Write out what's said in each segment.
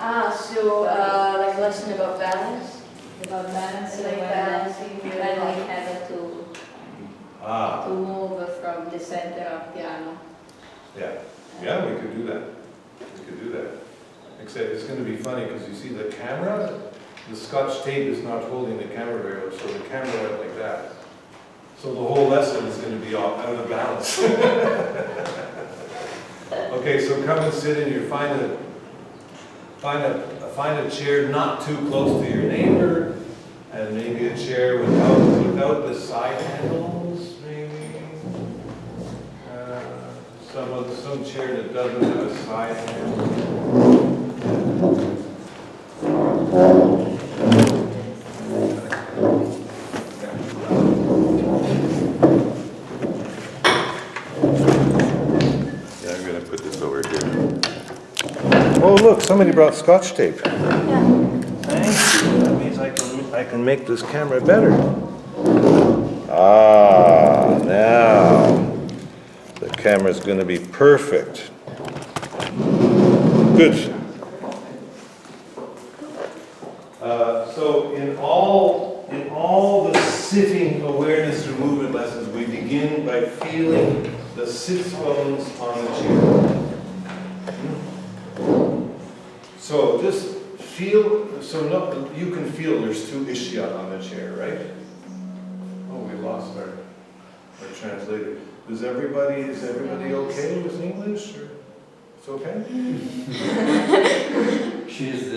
So like a lesson about balance? About balance, Like balancing your when we life. have to move from the center of piano. Yeah, we could do that. We could do that. Except it's going to be funny because you see the camera, the Scotch tape is not holding the camera very well, so the camera went like that. So the whole lesson is going to be out of balance. Okay, so come and sit in your, find a chair not too close to your neighbor, and maybe a chair without the side handles, maybe. Some chair that doesn't have a side handle. Yeah, I'm going to put this over here. Oh, look, somebody brought Scotch tape. Thank you. That means I can make this camera better. Now the camera's going to be perfect. Good. So in all the sitting awareness or movement lessons, we begin by feeling the sit bones on the chair. So just feel, you can feel there's two ischiat on the chair, right? Oh, we lost our translator. Is everybody okay with English? Or it's okay? She's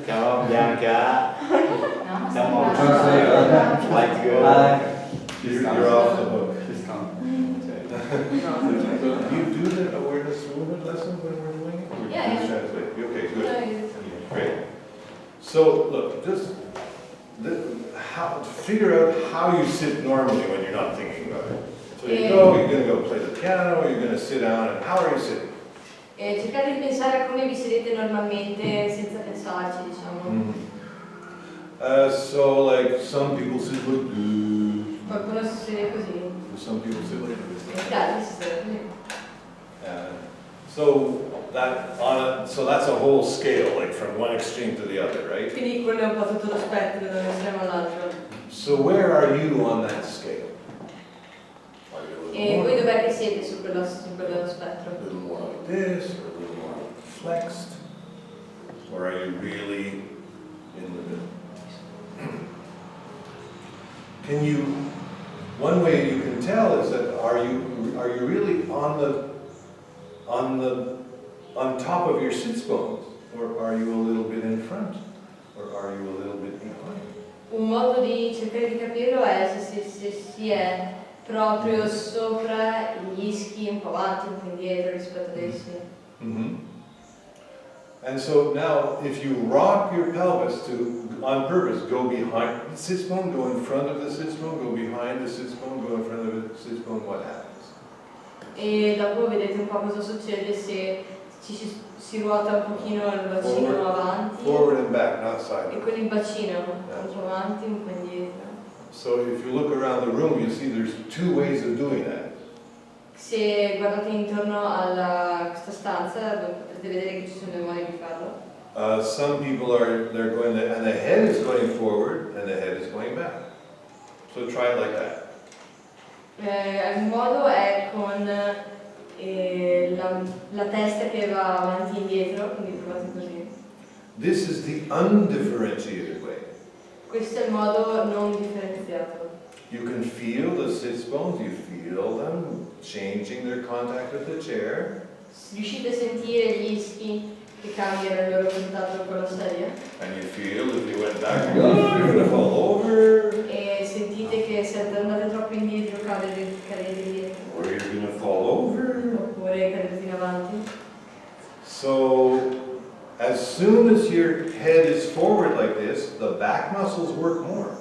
ciao Bianca. Siamo like to go. You're off the hook. She's coming. Do you do the awareness movement lesson when we're doing it? Or Yeah. do you translate? Okay, good. Yeah. Great. So look, just figure out how you sit normally when you're not thinking about it. So you're going to go play the piano, or you're going to sit down, and how are you sitting? Cercate di pensare a come vi sedete normalmente senza pensarci, diciamo. So like some people sit like this. Qualcuno si siede così. Some people sit like this. Gli si sede così. So that's a whole scale, like from one extreme to the other, right? Quindi quello è un po' tutto lo spettro da un estremo all'altro. So where are you on that scale? Are you a E little voi more, dov'è che siete su quello spettro? a little more like this, or a little more flexed? Or are you really in the middle? One way you can tell is that are you really on top of your sits bones, or are you a little bit in front, or are you a little bit behind? Un modo di cercare di capirlo è se si è proprio sopra gli ischi, un po' avanti, un po' indietro rispetto ad essi. Mm-hmm. And so now, if you rock your pelvis on purpose, go behind the sits bone, go in front of the sits bone, go behind the sits bone, go in front of the sits bone, what happens? E dopo vedete un po' cosa succede se si ruota un pochino il bacino avanti. Forward and back, not side. E con il bacino un po' avanti, un po' indietro. So if you look around the room, you see there's two ways of doing that. Se guardate intorno a questa stanza potrete vedere che ci sono due modi di farlo. Some people and the head is going forward and the head is going back. So try it like that. Un modo è con la testa che va avanti e indietro, quindi provate così. This is the undifferentiated way. Questo è il modo non differenziato. You can feel the sits bones, you feel them changing their contact with the chair. Riuscite a sentire gli ischi che cambiano il loro contatto con la sedia? And you feel if you went back, you're going to fall over. E sentite che se andate troppo indietro cadete indietro. Or you're going to fall over. Oppure cadete in avanti. So, as soon as your head is forward like this, the back muscles work more.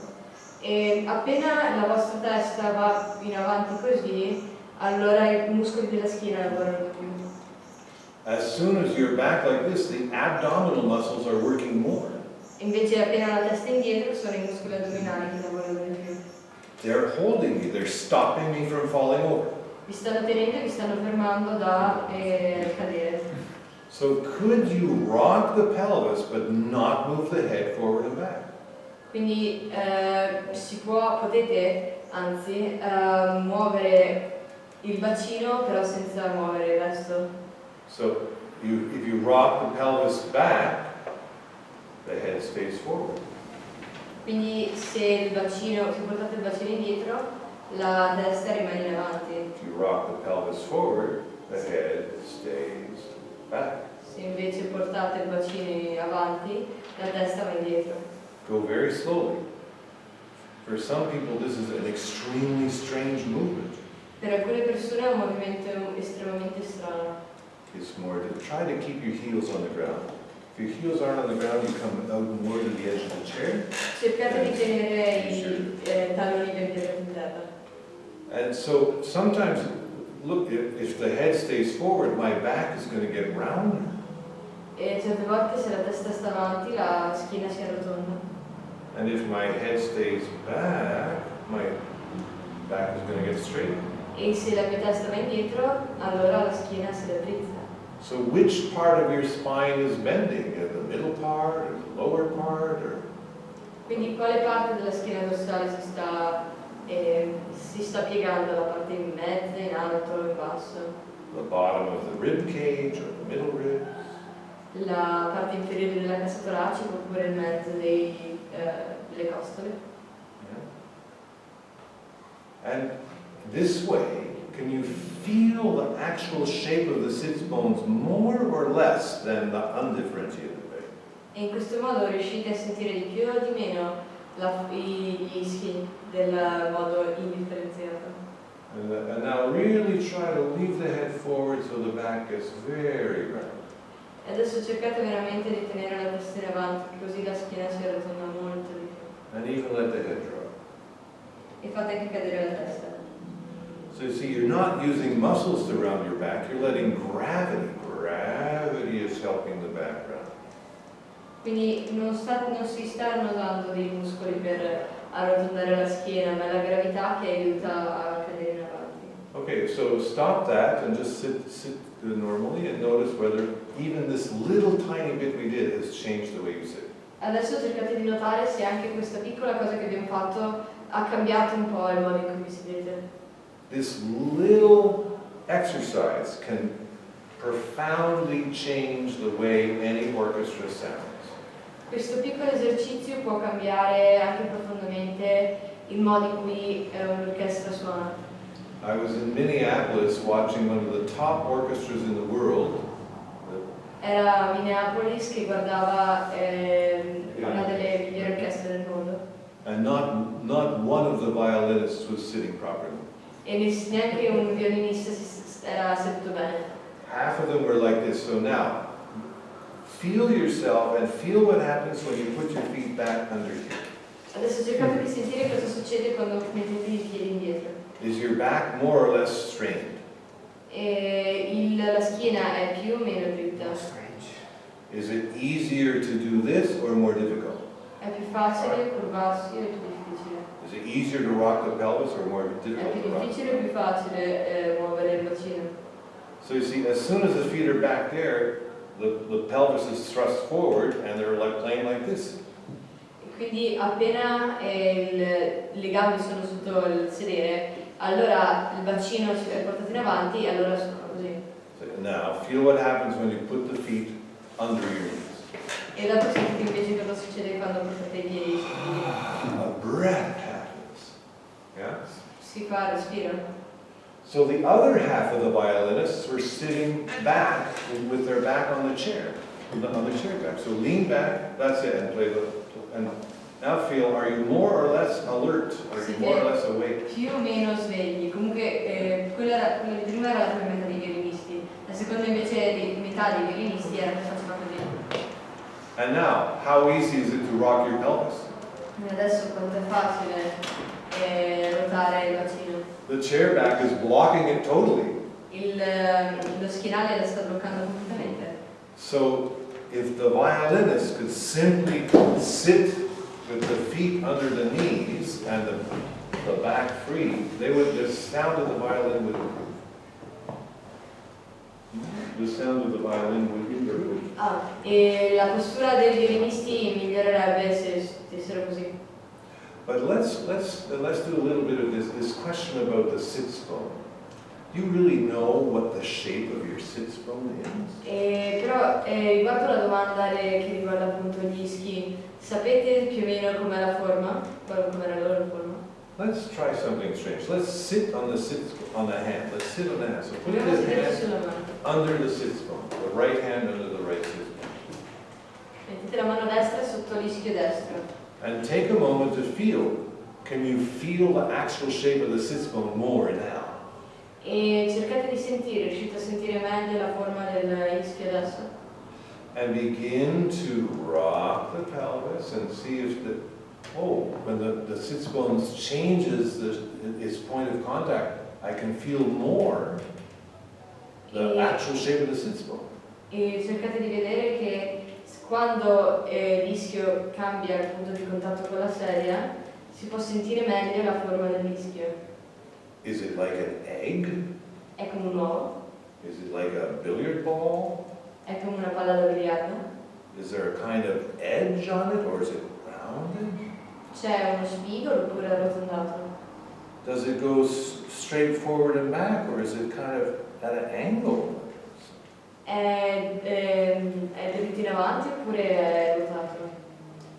E appena la vostra testa va in avanti così, allora i muscoli della schiena lavorano di più. As soon as you're back like this, the abdominal muscles are working more. Invece appena la testa indietro sono i muscoli addominali che lavorano di più. They're holding me, they're stopping me from falling over. Vi stanno tenendo e vi stanno fermando da cadere. So could you rock the pelvis but not move the head forward and back? Quindi potete anzi muovere il bacino però senza muovere il resto. So if you rock the pelvis back, the head stays forward. Quindi se portate il bacino indietro, la testa rimane in avanti. If you rock the pelvis forward, the head stays back. Se invece portate il bacino avanti, la testa va indietro. Go very slowly. For some people, this is an extremely strange movement. Per alcune persone è un movimento estremamente strano. It's more to try to keep your heels on the ground. If your heels aren't on the ground, you come out more to the edge of the chair. Cercate di tenere i talloni ben piegati in terra. And so sometimes, look, if the head stays forward, my back is going to get round. E certe volte se la testa sta avanti, la schiena si arrotonda. And if my head stays back, my back is going to get straight. E se la mia testa va indietro, allora la schiena si raddrizza. So which part of your spine is bending? The middle part or the lower part? Or? Quindi quale parte della schiena dorsale si sta piegando? La parte in mezzo, in alto o in basso? The bottom of the rib cage or the middle ribs? La parte inferiore della cassa toracica oppure il mezzo delle costole? Yeah. And this way, can you feel the actual shape of the sits bones more or less than the undifferentiated way? E in questo modo riuscite a sentire di più o di meno gli ischi del modo indifferenziato. And now really try to leave the head forward so the back gets very round. E adesso cercate veramente di tenere la testa in avanti, così la schiena si arrotonda molto di più. And even let the head drop. E fate anche cadere la testa. So you see, you're not using muscles to round your back, you're letting gravity. Gravity is helping the back round. Quindi non si stanno usando dei muscoli per arrotondare la schiena, ma è la gravità che aiuta a cadere in avanti. Okay, so stop that and just sit normally and notice whether even this little tiny bit we did has changed the way you sit. Adesso cercate di notare se anche questa piccola cosa che abbiamo fatto ha cambiato un po' il modo in cui vi sedete. This little exercise can profoundly change the way any orchestra sounds. Questo piccolo esercizio può cambiare anche profondamente il modo in cui un'orchestra suona. I was in Minneapolis watching one of the top orchestras in the world. Era a Minneapolis che guardava una delle migliori orchestre del mondo. And not one of the violinists was sitting properly. E neanche un violinista era seduto bene. Half of them were like this. So now, feel yourself and feel what happens when you put your feet back under you. Adesso cercate di sentire cosa succede quando mettete i piedi indietro. Is your back more or less strained? La schiena è più o meno dritta. Is it easier to do this or more difficult? È più facile curvarsi o è più difficile? Is it easier to rock the pelvis or more È difficult più to rock? difficile o più facile muovere il bacino? So you see, as soon as the feet are back there, the pelvis is thrust forward and they're like playing like this. Quindi appena le gambe sono sotto il sedere, allora il bacino è portato in avanti e allora sono così. So now, feel what happens when you put the feet under your knees. E dopo sentite invece cosa succede quando portate i piedi su di A breath happens. Yeah? si fa respiro. So the other half of the violinists were sitting back with their back on the chair back. So lean back, that's it, and play and now feel, are you more or less alert? Are you more or less awake? Più o meno svegli. Comunque quella di prima era la prima metà dei violinisti, la seconda invece di metà dei violinisti era che faceva così. And now, how easy is it to rock your pelvis? E adesso quanto è facile ruotare il bacino. The chair back is blocking it totally. Lo schienale la sta bloccando completamente. So if the violinist could simply sit with the feet under the knees and the back free, the sound of the violin would improve. the sound of the violin would be good. E la postura dei violinisti migliorerebbe se stessero così. But let's do a little bit of this question about the sits bone. Do you really know what the shape of your sits bone is? Però riguardo la domanda che riguarda appunto gli ischi, sapete più o meno com'è la forma? Com'è la loro forma? Let's try something strange. Let's sit on the hand. Let's sit on the hand. So put Proviamo a this sederci hand sulla mano. under the sits bone. The right hand under the right sits bone. Mettete la mano destra sotto l'ischio destro. And take a moment to feel. Can you feel the actual shape of the sits bone more now? E cercate di sentire, riuscite a sentire meglio la forma dell'ischio adesso? And begin to rock the pelvis and see if when the sits bone changes its point of contact, I can feel more the actual shape of the sits bone. E cercate di vedere che quando l'ischio cambia il punto di contatto con la sedia, si può sentire meglio la forma dell'ischio. Is it like an egg? È come un uovo? Is it like a billiard ball? È come una palla da biliardo? Is there a kind of edge on it, or is it rounded? C'è uno spigolo oppure arrotondato? Does it go straight forward and back, or is it kind of at an angle? È dritto in avanti oppure è ruotato?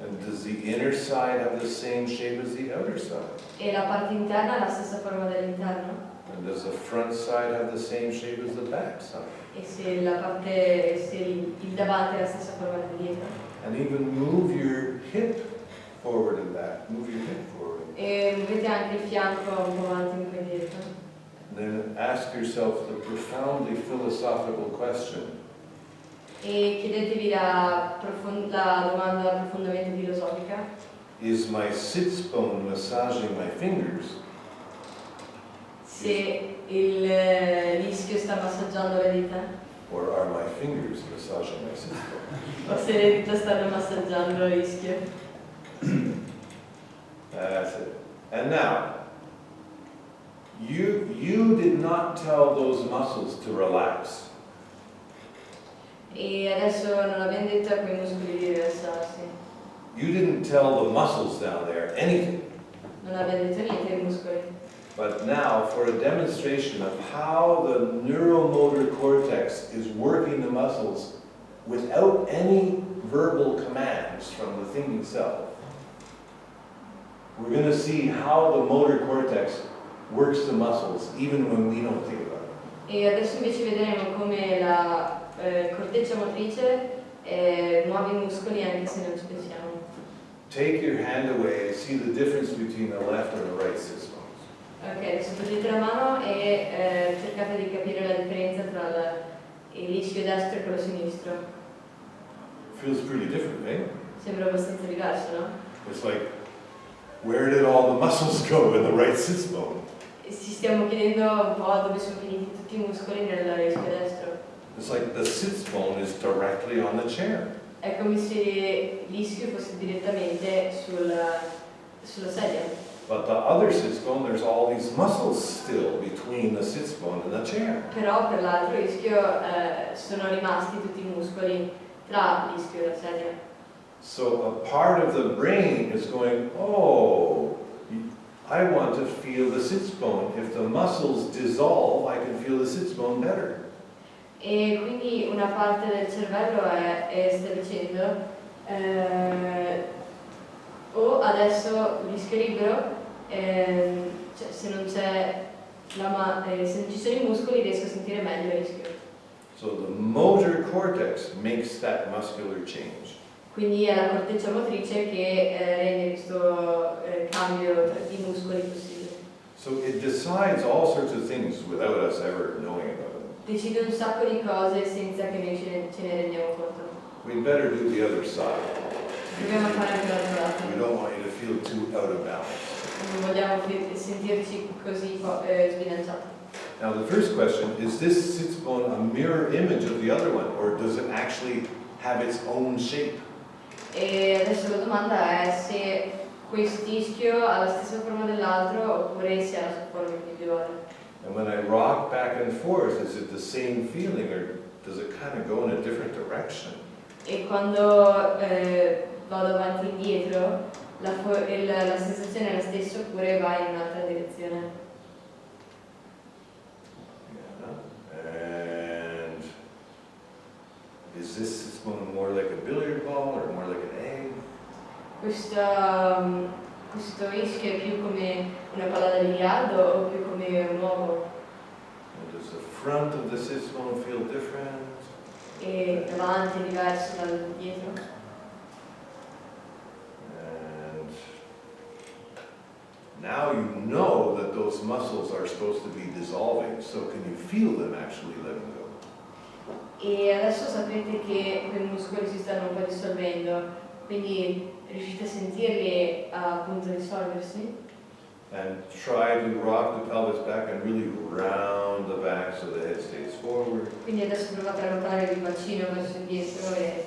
And does the inner side have the same shape as the outer side? E la parte interna ha la stessa forma dell'interno? And does the front side have the same shape as the back side? E se il davanti ha la stessa forma del dietro? And even move your hip forward and back. Move your hip forward. E muovete anche il fianco un po' avanti un po' indietro. Then ask yourself the profoundly philosophical question. E chiedetevi la domanda profondamente filosofica. Is my sits bone massaging my fingers? Se l'ischio sta massaggiando le dita? Or are my fingers massaging my sits bone? O se le dita stanno massaggiando l'ischio? That's it. And now, you did not tell those muscles to relax. E adesso non abbiamo detto a quei muscoli di rilassarsi. You didn't tell the muscles down there anything. Non abbiamo detto niente ai muscoli. But now, for a demonstration of how the neuromotor cortex is working the muscles without any verbal commands from the thinking self, we're going to see how the motor cortex works the muscles even when we don't think about it. E adesso invece vedremo come la corteccia motrice muove i muscoli anche se non ci pensiamo. Take your hand away and see the difference between the left and the right sits bones. Ok, adesso togliete la mano e cercate di capire la differenza tra l'ischio destro e quello sinistro. Feels pretty different, eh? Sembra abbastanza diverso, no? It's like, where did all the muscles go in the right sits bone? E ci stiamo chiedendo un po' dove sono finiti tutti i muscoli nell'ischio destro. It's like the sits bone is directly on the chair. È come se l'ischio fosse direttamente sulla sedia. But the other sits bone, there's all these muscles still between the sits bone and the chair. Però per l'altro ischio sono rimasti tutti i muscoli tra l'ischio e la sedia. So a part of the brain is going, oh, I want to feel the sits bone. If the muscles dissolve, I can feel the sits bone better. E quindi una parte del cervello sta dicendo adesso l'ischio è libero, cioè se non ci sono i muscoli riesco a sentire meglio l'ischio. So the motor cortex makes that muscular change. Quindi è la corteccia motrice che rende questo cambio di muscoli possibile. So it decides all sorts of things without us ever knowing about it. Decide un sacco di cose senza che noi ce ne rendiamo conto. We'd better do the other side. Dobbiamo fare anche l'altro lato. We don't want you to feel too out of balance. Non vogliamo sentirci così sbilanciati. Now the first question, is this sits bone a mirror image of the other one, or does it actually have its own shape? E adesso la domanda è se quest'ischio ha la stessa forma dell'altro oppure se ha la sua forma individuale. And when I rock back and forth, is it the same feeling, or does it kind of go in a different direction? E quando vado avanti e indietro, la sensazione è la stessa oppure va in un'altra direzione. Yeah. And is this one more like a billiard ball or more like an egg? Questo rischio è più come una palla da biliardo o più come un uovo? And does the front of the sismon feel different? E davanti è diverso dal dietro? And now you know that those muscles are supposed to be dissolving, so can you feel them actually letting go? E adesso sapete che quei muscoli si stanno un po' dissolvendo, quindi riuscite a sentirli appunto dissolversi? And try to rock the pelvis back and really round the back so the head stays forward. Quindi adesso provate a ruotare il bacino verso indietro e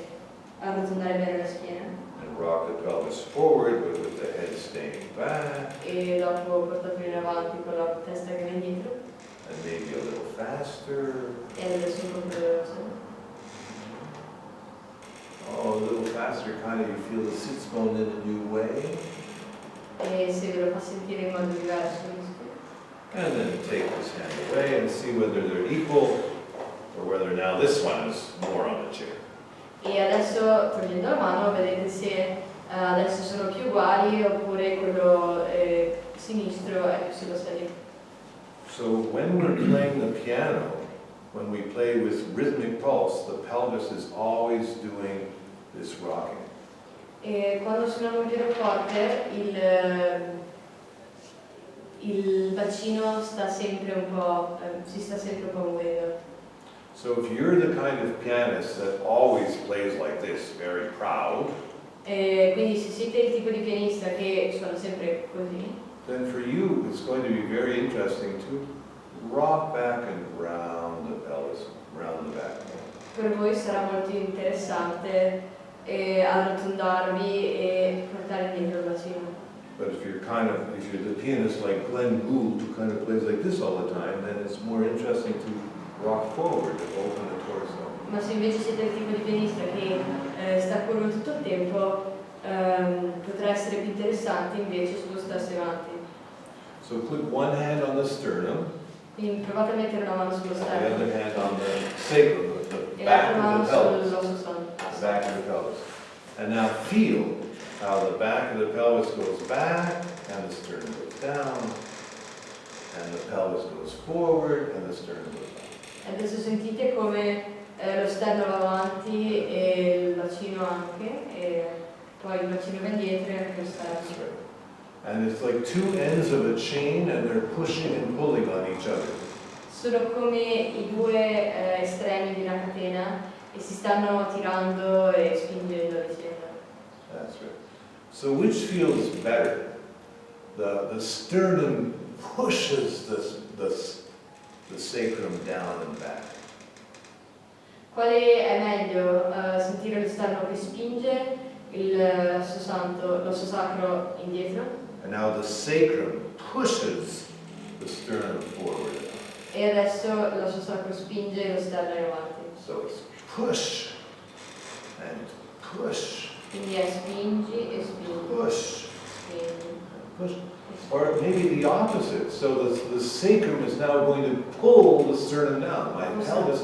arrotondare bene la schiena. And rock the pelvis forward but with the head staying back. E dopo portatelo in avanti con la testa che va indietro. And maybe a little faster. E adesso un po' più veloce. Oh, a little faster, kind of you feel the sits bone in a new way. E se ve lo fa sentire in modo diverso. And then take this hand away and see whether they're equal or whether now this one is more on the chair. E adesso togliendo la mano vedete se adesso sono più uguali oppure quello sinistro è più sulla sedia. So when we're playing the piano, when we play with rhythmic pulse, the pelvis is always doing this rocking. E quando suoniamo il pianoforte il bacino sta sempre un po', si sta sempre un po' muovendo. So if you're the kind of pianist that always plays like this, very proud, Quindi se siete il tipo di pianista che suona sempre così, then for you it's going to be very interesting to rock back and round the pelvis, round the back. per voi sarà molto interessante arrotondarvi e portare indietro il bacino. But if you're the pianist like Glenn Gould, who kind of plays like this all the time, then it's more interesting to rock forward and open the torso. Ma se invece siete il tipo di pianista che sta curvo tutto il tempo, potrà essere più interessante invece spostarsi avanti. So put one hand on the sternum, Quindi provate a mettere una mano sullo and the sterno other hand on the sacrum, the e back l'altra mano of the pelvis. sull'osso santo. The back of the pelvis. And now feel how the back of the pelvis goes back and the sternum goes down, and the pelvis goes forward and the sternum goes down. Adesso sentite come lo sterno va avanti e il bacino anche, e poi il bacino va indietro e anche lo sterno. That's right. And it's like two ends of a chain and they're pushing and pulling on each other. Sono come i due estremi di una catena e si stanno tirando e spingendo a vicenda. That's right. So which feels better? The sternum pushes the sacrum down and back. Quale è meglio? Sentire lo sterno che spinge l'osso sacro indietro And now the sacrum pushes the sternum forward. e adesso l'osso sacro spinge lo sterno in avanti. So it's push and push, Quindi è spingi e spingi. push, Spingi. push. Or maybe the opposite. So the sacrum is now going to pull the sternum down. My pelvis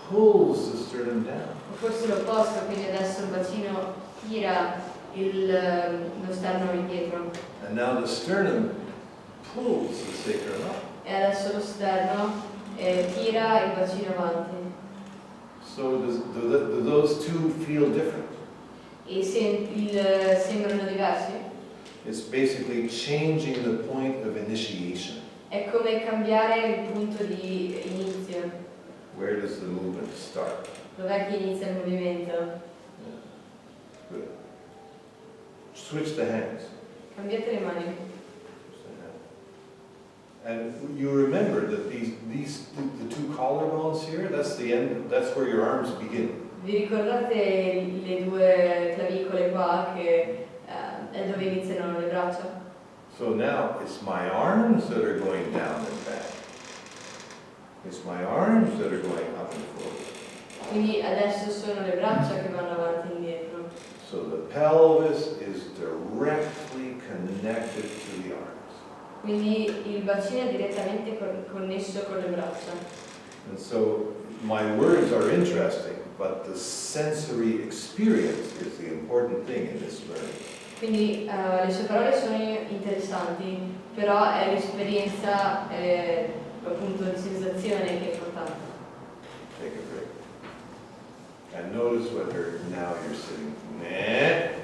pulls the sternum down. O forse l'opposto, quindi adesso il bacino tira lo sterno indietro And now the sternum pulls the sacrum up. e adesso lo sterno tira il bacino avanti. So do those two feel different? E sembrano diversi? It's basically changing the point of initiation. È come cambiare il punto di inizio. Where does the movement start? Dov'è che inizia il movimento? Good. Switch the hands. Cambiate le mani. And you remember that the two collarbones here, that's the end, that's where your arms begin. Vi ricordate le due clavicole qua che è dove iniziano le braccia? So now it's my arms that are going down and back. It's my arms that are going up and forward. Quindi adesso sono le braccia che vanno avanti e indietro. So the pelvis is directly connected to the arms. Quindi il bacino è direttamente connesso con le braccia. And so my words are interesting, but the sensory experience is the important thing in this learning. Quindi le sue parole sono interessanti, però è l'esperienza appunto di sensazione che è importante. Take a break. And notice whether now you're sitting. Nah.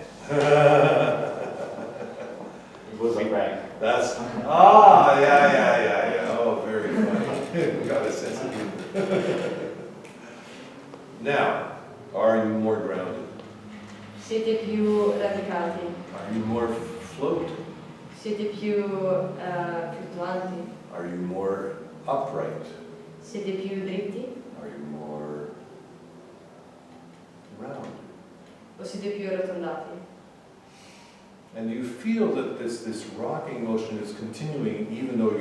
It was right. That's yeah. Oh, very funny. Got a sense of humor. Now, are you more grounded? Siete più radicati, Are you more float? siete più fluttuanti, Are you more upright? siete più dritti Are you more round? o siete più arrotondati. And you feel that this rocking motion is continuing even though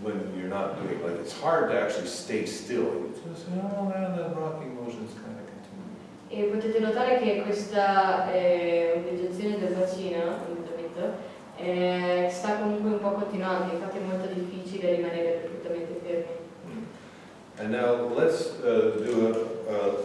when you're not doing it. Like it's hard to actually stay still. You just say, oh man, that rocking motion is kind of continuing. E potete notare che questa ondeggiazione del bacino, sta comunque un po' continuando, infatti è molto difficile rimanere perfettamente fermi. And now let's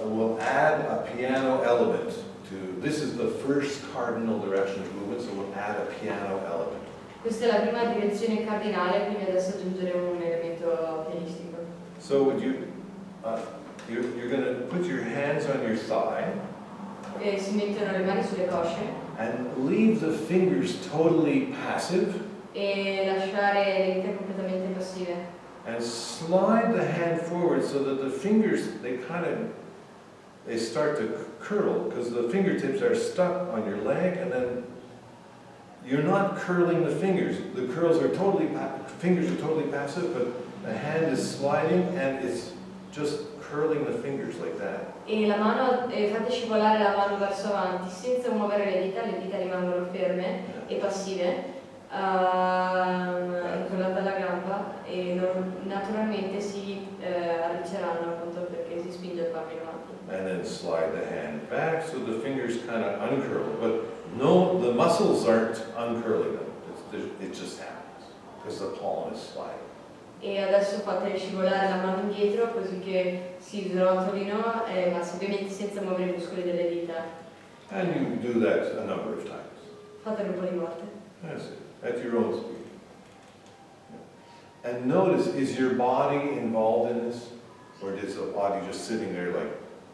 we'll add a piano element to, this is the first cardinal direction of movement, so we'll add a piano element. Questa è la prima direzione cardinale, quindi adesso aggiungeremo un elemento pianistico. So would you, you're going to put your hands on your thigh. Si mettono le mani sulle cosce And leave the fingers totally passive. e lasciare le dita completamente passive. And slide the hand forward so that the fingers, they start to curl because the fingertips are stuck on your leg, and then you're not curling the fingers. The curls are fingers are totally passive, but the hand is sliding and it's just curling the fingers like that. E la mano, fate scivolare la mano verso avanti senza muovere le dita rimangono ferme e passive. Incollata alla gamba e naturalmente si arricceranno appunto perché si spinge il palmo in avanti. And then slide the hand back so the fingers kind of uncurl. But no, the muscles aren't uncurling them. It just happens because the palm is sliding. E adesso fate scivolare la mano indietro così che si srotolino, ma ovviamente senza muovere i muscoli delle dita. And you do that a number of times. Fatelo un po' di volte. That's it. At your own speed. And notice, is your body involved in this? Or is the body just sitting there like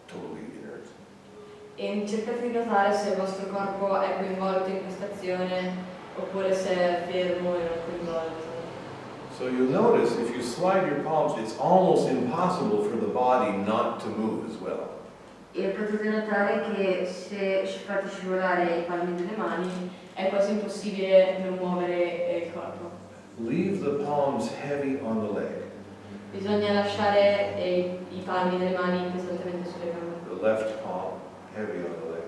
totally inert? E cercate di notare se il vostro corpo è coinvolto in questa azione oppure se è fermo e non coinvolto. So you'll notice, if you slide your palms, it's almost impossible for the body not to move as well. E potete notare che se fate scivolare i palmi delle mani è quasi impossibile non muovere il corpo. Leave the palms heavy on the leg. Bisogna lasciare i palmi delle mani pesantemente sulle gambe. The left palm heavy on the leg.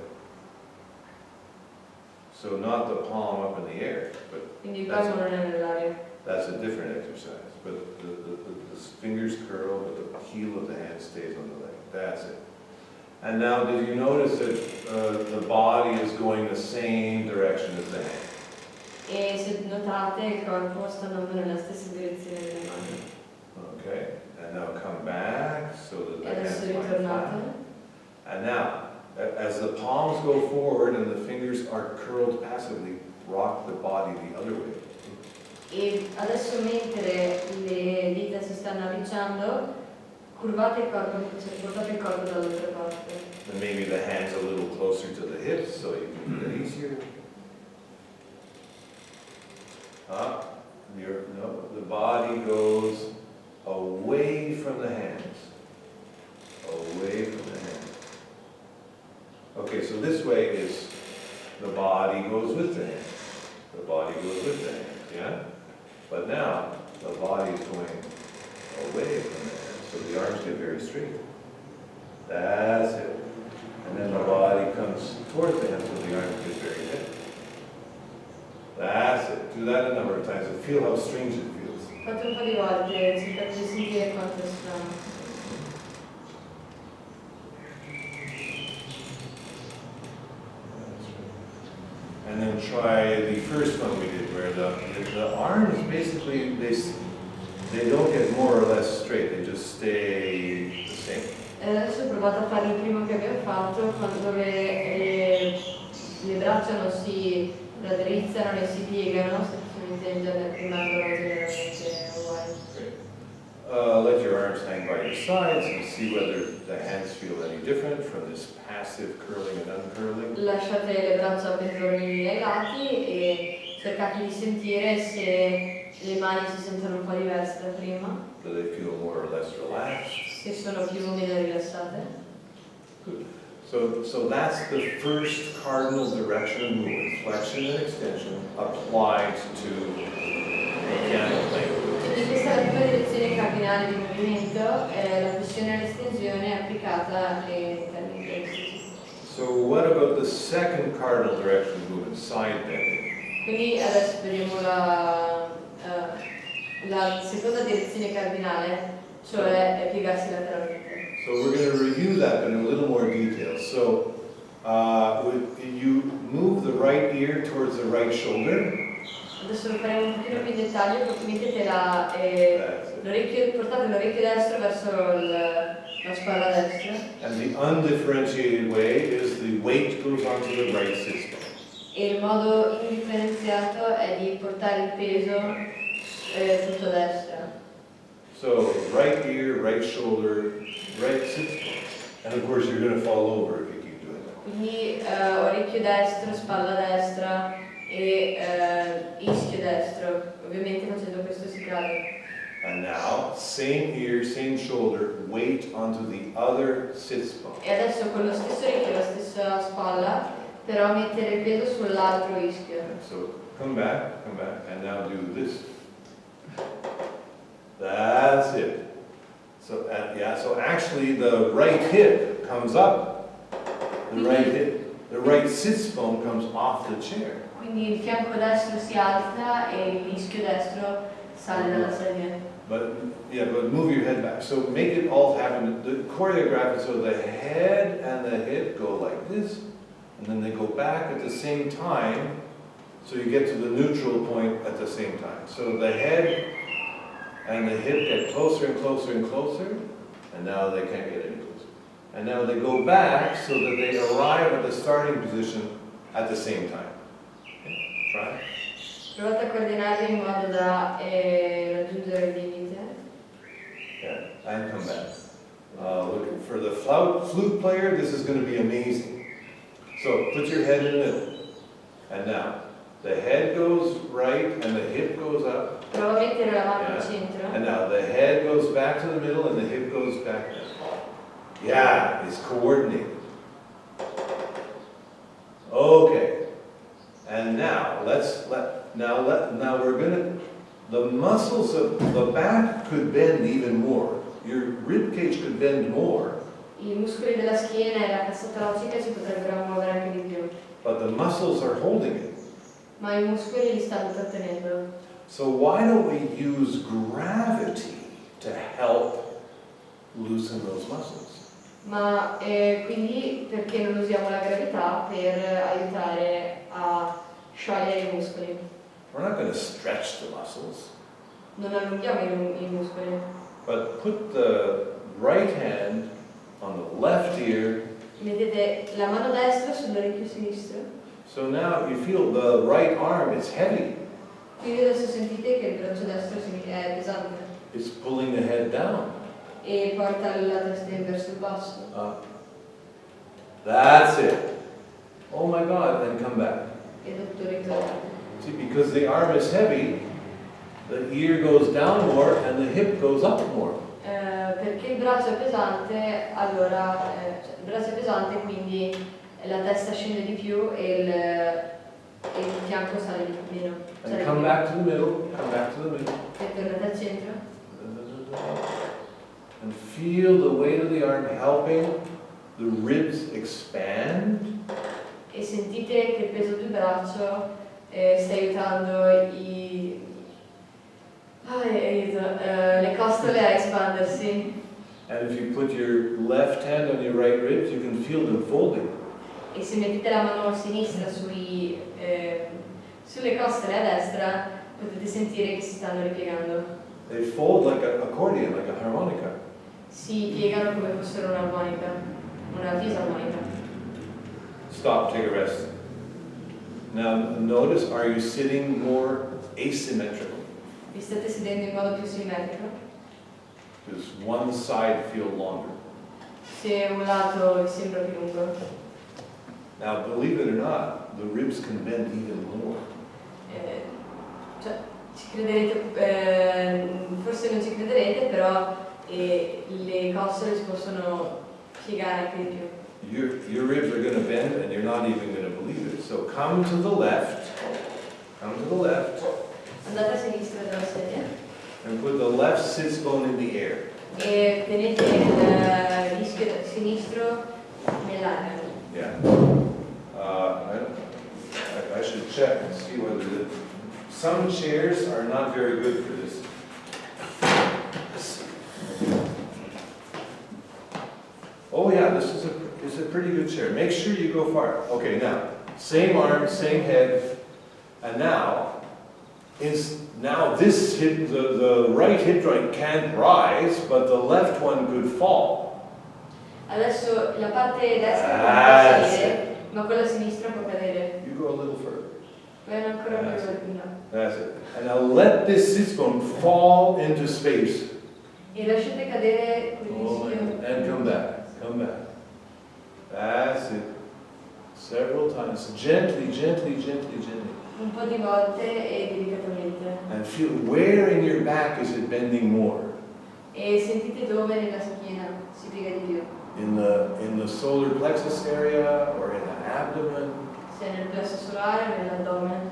So not the palm up in the air, but Quindi il palmo non è nell'aria. that's a different exercise. But the fingers curl, but the heel of the hand stays on the leg. That's it. And now, did you notice that the body is going the same direction as the hand? E se notate il corpo sta andando nella stessa direzione delle mani. Okay. And now come back so that the E adesso hands lie ritornate. flat. And now, as the palms go forward and the fingers are curled passively, rock the body the other way. E adesso mentre le dita si stanno arricciando, curvate il corpo, cioè portate il corpo dall'altra parte. And maybe the hands a little closer to the hips so you can do that easier. The body goes away from the hands. Away from the hands. Okay, so this way is the body goes with the hands. The body goes with the hands, yeah? But now, the body is going away from the hands, so the arms get very straight. That's it. And then the body comes towards the hands, so the arms get very heavy. That's it. Do that a number of times and feel how strange it feels. Fate un po' di volte, cercate di sentire quanto è strano. and try the first one we did, where the arms basically, they don't get more or less straight, they just stay the same. Adesso ho provato a fare il primo che abbiamo fatto, quando le braccia non si raddrizzano e si piegano, semplicemente rimangono generalmente uguali. Let your arms hang by your sides and see whether the hands feel any different from this passive curling and uncurling. Lasciate le braccia pendoloni ai lati e cercate di sentire se le mani si sentono un po' diverse da prima, Do they feel more or less relaxed? se sono più o meno rilassate. Good. So that's the first cardinal direction of movement, flexion and extension, applied to mechanical labor. Quindi questa è la prima direzione cardinale di movimento, la flessione e l'estensione è applicata alle termini classici. So what about the second cardinal direction of movement, side bending? Quindi adesso vediamo la seconda direzione cardinale, cioè piegarsi lateralmente. So we're going to review that in a little more detail. So you move the right ear towards the right shoulder. Adesso lo faremo un pochino più in dettaglio, perché mettete portate l'orecchio destro verso la spalla destra. And the undifferentiated way is the weight goes onto the right sits bone. E il modo indifferenziato è di portare il peso tutto a destra. So right ear, right shoulder, right sits bone. And of course you're going to fall over if you keep doing that. Quindi orecchio destro, spalla destra e ischio destro. Ovviamente facendo questo si cade. And now, same ear, same shoulder, weight onto the other sits bone. E adesso con lo stesso orecchio e la stessa spalla, però mettere il peso sull'altro ischio. So come back, and now do this. That's it. So so actually the right hip comes up. The right sits bone comes off the chair. Quindi il fianco destro si alza e l'ischio destro sale dalla sedia. But move your head back. So make it all happen. The choreograph it so the head and the hip go like this, and then they go back at the same time, so you get to the neutral point at the same time. So the head and the hip get closer and closer and closer, and now they can't get any closer. And now they go back so that they arrive at the starting position at the same time. Okay? Try. Provate a coordinarli in modo da raggiungere il limite. Yeah, and come back. Look, for the flute player, this is going to be amazing. So put your head in the middle. And now, the head goes right and the hip goes up. Prova a mettere la mano al centro. And now the head goes back to the middle and the hip goes back down. Yeah, it's coordinated. Okay. And now now we're gonna, the muscles of the back could bend even more. Your rib cage could bend more. I muscoli della schiena e la cassa toracica si potrebbero muovere anche di più. But the muscles are holding it. Ma i muscoli li stanno trattenendo. So why don't we use gravity to help loosen those muscles? Ma quindi perché non usiamo la gravità per aiutare a sciogliere i muscoli? We're not going to stretch the muscles. Non allunghiamo i muscoli. But put the right hand on the left ear. Mettete la mano destra sull'orecchio sinistro. So now you feel the right arm, it's heavy. Quindi adesso sentite che il braccio destro è pesante. It's pulling the head down. E porta la testa verso il basso. That's it. Oh my God, and come back. E dopo ritornate. See, because the arm is heavy, the ear goes down more and the hip goes up more. Perché il braccio è pesante, allora il braccio è pesante, quindi la testa scende di più e il fianco sale di meno. And come back to the middle, come back to the middle. E tornate al centro. And feel the weight of the arm helping the ribs expand. E sentite che il peso del braccio sta aiutando le costole a espandersi. And if you put your left hand on your right ribs, you can feel them folding. e se mettete la mano a sinistra sulle costole a destra potete sentire che si stanno ripiegando. They fold like an accordion, like a harmonica. Si piegano come fossero un'armonica, una fisarmonica. Stop, take a rest. Now notice, are you sitting more asymmetrical? Vi state sedendo in modo più simmetrico? Does one side feel longer? Se un lato vi sembra più lungo. Now believe it or not, the ribs can bend even more. Cioè, ci crederete, forse non ci crederete, però le costole si possono piegare anche di più. Your ribs are going to bend and you're not even going to believe it. So come to the left, Andate a sinistra della sedia and put the left sits bone in the air. e tenete il rischio sinistro nell'aria. Yeah. I should check and see whether some chairs are not very good for this. Oh yeah, this is a pretty good chair. Make sure you go far. Okay, now, same arm, same head, and now this hip, the right hip joint can't rise, but the left one could fall. Adesso la parte destra può salire, ma quella sinistra può cadere. You go a little further. Vai ancora più in là. That's it. And now let this sit bone fall into space. E lasciate cadere quel Oh, rischio. and come back. Come back. That's it. Several times. Gently, gently, gently, gently. Un po' di volte e delicatamente. And feel where in your back is it bending more? E sentite dove nella schiena si piega di più. In the solar plexus area, or in the abdomen, Se nel plesso solare o nell'addome.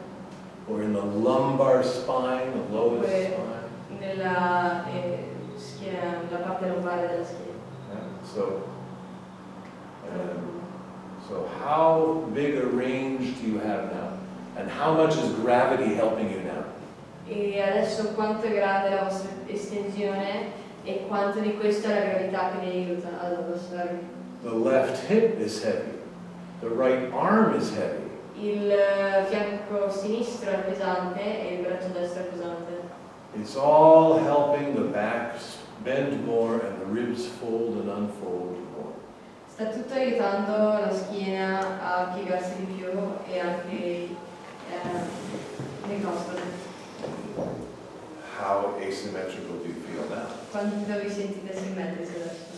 or in the lumbar spine, the lowest Oppure spine. nella schiena, la parte lombare della schiena. Yeah. So how big a range do you have now? And how much is gravity helping you now? E adesso quanto è grande la vostra estensione e quanto di questo è la gravità che vi aiuta ad abbassarvi. The left hip is heavy. The right arm is heavy. Il fianco sinistro è pesante e il braccio destro è pesante. It's all helping the back bend more and the ribs fold and unfold more. Sta tutto aiutando la schiena a piegarsi di più e anche le costole. How asymmetrical do you feel now? Quanto vi sentite simmetrici adesso?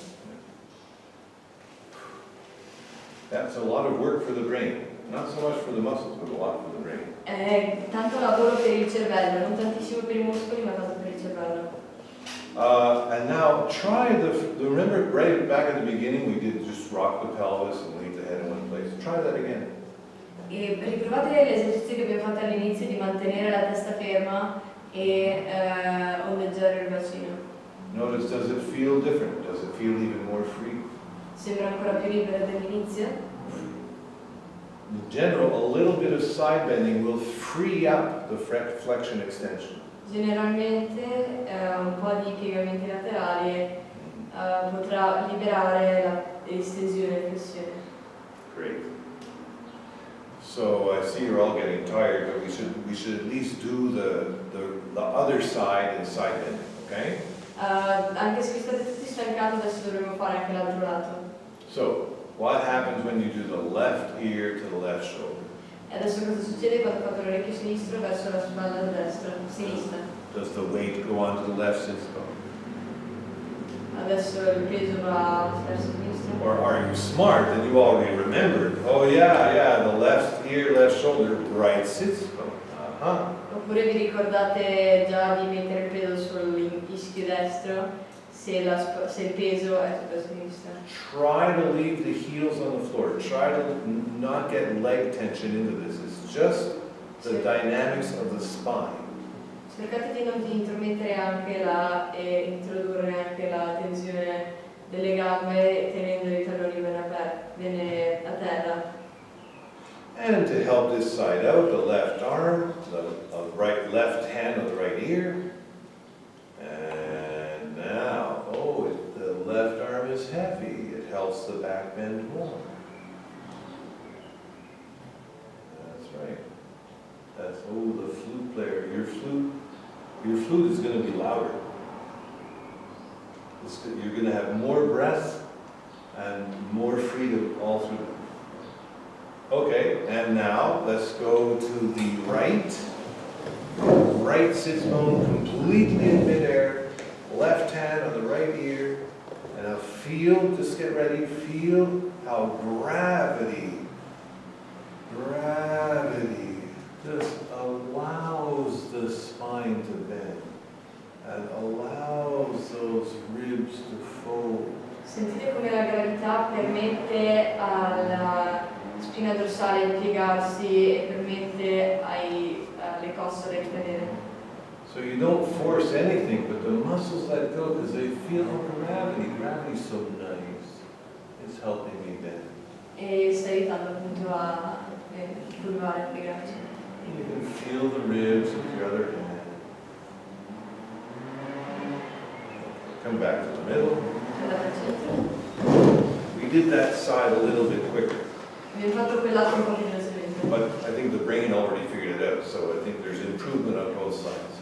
That's a lot of work for the brain. Not so much for the muscles, but a lot for the brain. È tanto lavoro per il cervello, non tantissimo per i muscoli, ma tanto per il cervello. And now try remember right back at the beginning we did just rock the pelvis and leave the head in one place. Try that again. E riprovate l'esercizio che abbiamo fatto all'inizio di mantenere la testa ferma e ondeggiare il bacino. Notice, does it feel different? Does it feel even more free? Sembra ancora più libera dell'inizio. In general, a little bit of side bending will free up the flexion extension. Generalmente un po' di piegamenti laterali potrà liberare l'estensione e flessione. Great. So I see you're all getting tired, but we should at least do the other side in side bending, okay? Anche se vi state tutti stancati, adesso dovremo fare anche l'altro lato. So, what happens when you do the left ear to the left shoulder? E adesso cosa succede quando fate l'orecchio sinistro verso la spalla sinistra? Does the weight go onto the left sits bone? Adesso il peso va verso sinistra. Or are you smart and you already remembered? Oh yeah, the left ear, left shoulder, right sits bone. Oppure vi ricordate già di mettere il peso sull'ischio destro se il peso è tutto a sinistra. Try to leave the heels on the floor. Try to not get leg tension into this. It's just the dynamics of the spine. Cercate di non intromettere anche introdurre anche la tensione delle gambe tenendo i talloni bene a terra. And to help this side out, the left arm, the left hand on the right ear. And now, the left arm is heavy. It helps the back bend more. your flute is going to be louder. You're going to have more breath and more freedom all through it. Okay, and now let's go to the right. Right sits bone completely in midair. Left hand on the right ear. And now feel, just get ready, feel how gravity just allows the spine to bend and allows those ribs to fold. Sentite come la gravità permette alla spina dorsale di piegarsi e permette alle costole di cadere. So you don't force anything, but the muscles let go because they feel gravity. Gravity's so nice. It's helping me bend. E sta aiutando appunto a curvare, a piegarsi. You can feel the ribs with your other hand. Come back to the middle. We did that side a little bit quicker. Abbiamo fatto quell'altro un po' più velocemente. But I think the brain already figured it out, so I think there's improvement on both sides.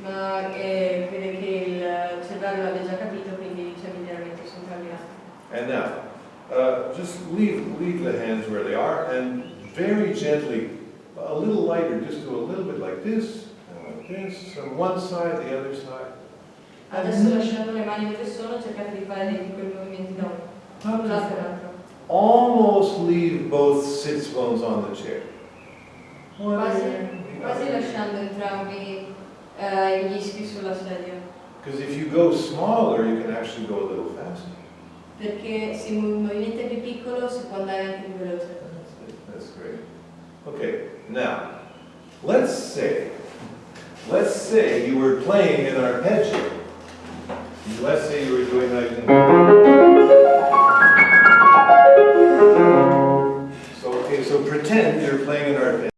Ma vede che il cervello l'abbia già capito, quindi c'è miglioramento su entrambi i lati. And now, just leave the hands where they are, and very gently, a little lighter, just do a little bit like this, and like this, on one side, the other side. Adesso lasciando le mani dove sono, cercate di fare dei piccoli movimenti da un lato e l'altro. Almost leave both sits bones on the chair. Quasi lasciando entrambi gli ischi sulla sedia. Because if you go smaller, you can actually go a little faster. Perché se un movimento è più piccolo si può andare anche più veloce. That's great. Okay, now, let's say you were playing an arpeggio. Let's say you were doing like